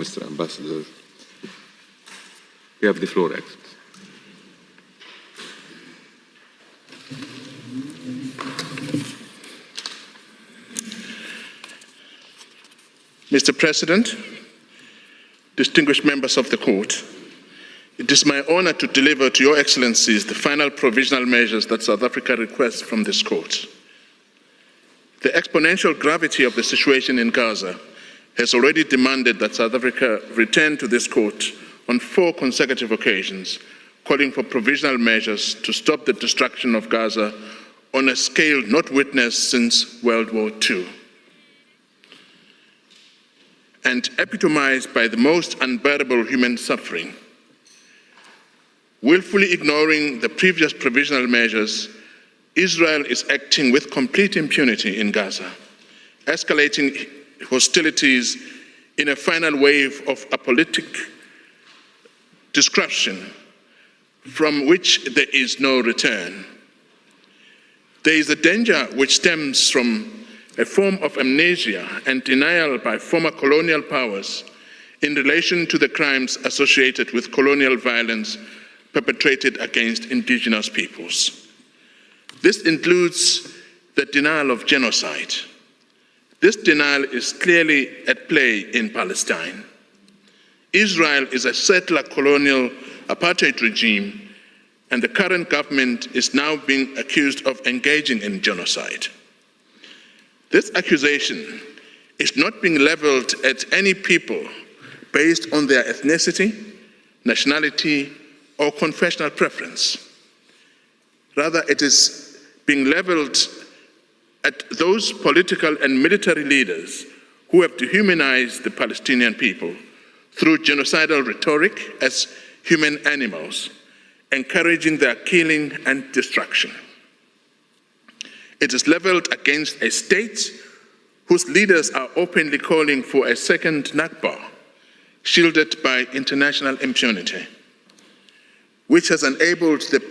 Mr. Ambassador. You have the floor, Excellency. Mr. President, distinguished members of the Court, it is my honor to deliver to Your Excellencies the final provisional measures that South Africa requests from this Court. The exponential gravity of the situation in Gaza has already demanded that South Africa return to this Court on 4 consecutive occasions, calling for provisional measures to stop the destruction of Gaza on a scale not witnessed since World War II, and epitomized by the most unbearable human suffering. Willfully ignoring the previous provisional measures, Israel is acting with complete impunity in Gaza, escalating hostilities in a final wave of apolitic destruction from which there is no return. There is a danger which stems from a form of amnesia and denial by former colonial powers in relation to the crimes associated with colonial violence perpetrated against indigenous peoples. This includes the denial of genocide. This denial is clearly at play in Palestine. Israel is a settler colonial apartheid regime, and the current government is now being accused of engaging in genocide. This accusation is not being leveled at any people based on their ethnicity, nationality, or confessional preference. Rather, it is being leveled at those political and military leaders who have dehumanized the Palestinian people through genocidal rhetoric as human animals, encouraging their killing and destruction. It is leveled against a state whose leaders are openly calling for a second Nakba, shielded by international impunity, which has enabled the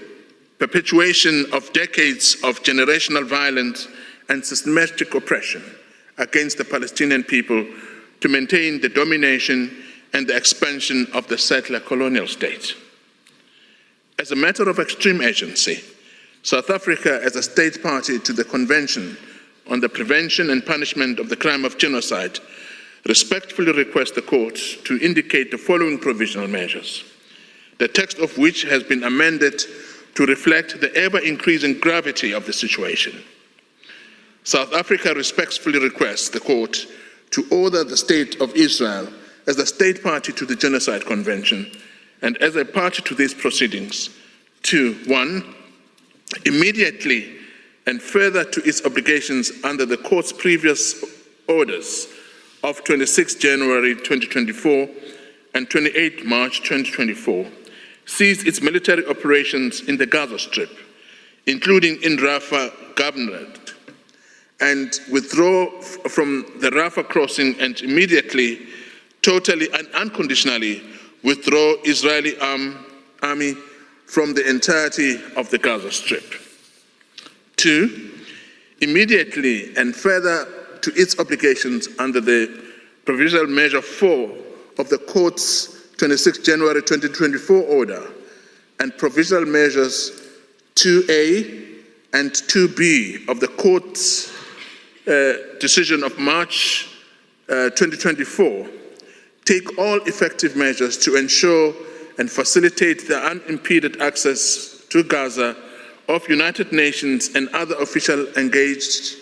perpetuation of decades of generational violence and systematic oppression against the Palestinian people to maintain the domination and the expansion of the settler colonial state. As a matter of extreme urgency, South Africa, as a state party to the Convention on the Prevention and Punishment of the Crime of Genocide, respectfully requests the Court to indicate the following provisional measures, the text of which has been amended to reflect the ever-increasing gravity of the situation. South Africa respectfully requests the Court to order the State of Israel as a state party to the Genocide Convention and as a party to these proceedings to, 1, immediately and further to its obligations under the Court's previous orders of 26 January 2024 and 28 March 2024, cease its military operations in the Gaza Strip, including in Rafah Governorate, and withdraw from the Rafah crossing and immediately, totally and unconditionally withdraw Israeli army from the entirety of the Gaza Strip. 2, immediately and further to its obligations under the Provisional Measure 4 of the Court's 26 January 2024 order and Provisional Measures 2A and 2B of the Court's decision of March 2024, take all effective measures to ensure and facilitate the unimpeded access to Gaza of United Nations and other officials engaged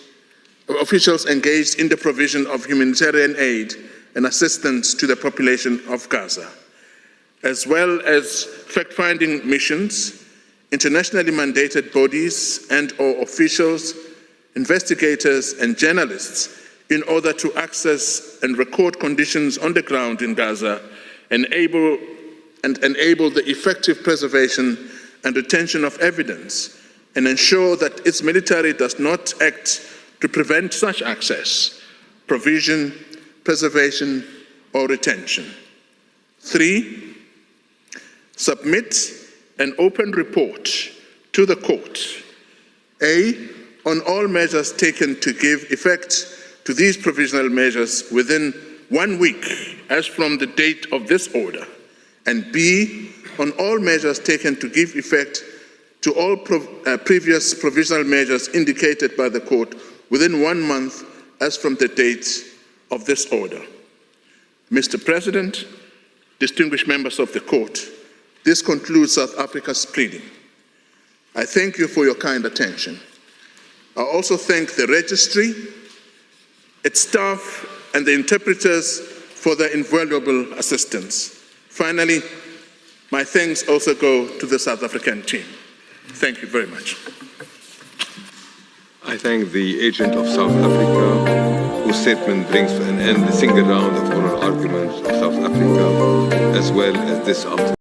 in the provision of humanitarian aid and assistance to the population of Gaza, as well as fact-finding missions, internationally mandated bodies and/or officials, investigators, and journalists in order to access and record conditions on the ground in Gaza and enable the effective preservation and retention of evidence, and ensure that its military does not act to prevent such access, provision, preservation, or retention. 3, submit an open report to the Court, A, on all measures taken to give effect to these provisional measures within 1 week as from the date of this order, and B, on all measures taken to give effect to all previous provisional measures indicated by the court within 1 month as from the date of this order. Mr. President, distinguished members of the court, this concludes South Africa's pleading. I thank you for your kind attention. I also thank the registry, its staff, and the interpreters for their invaluable assistance. Finally, my thanks also go to the South African team. Thank you very much. I thank the agent of South Africa, whose statement brings to an end the single round of oral arguments of South Africa, as well as this afternoon.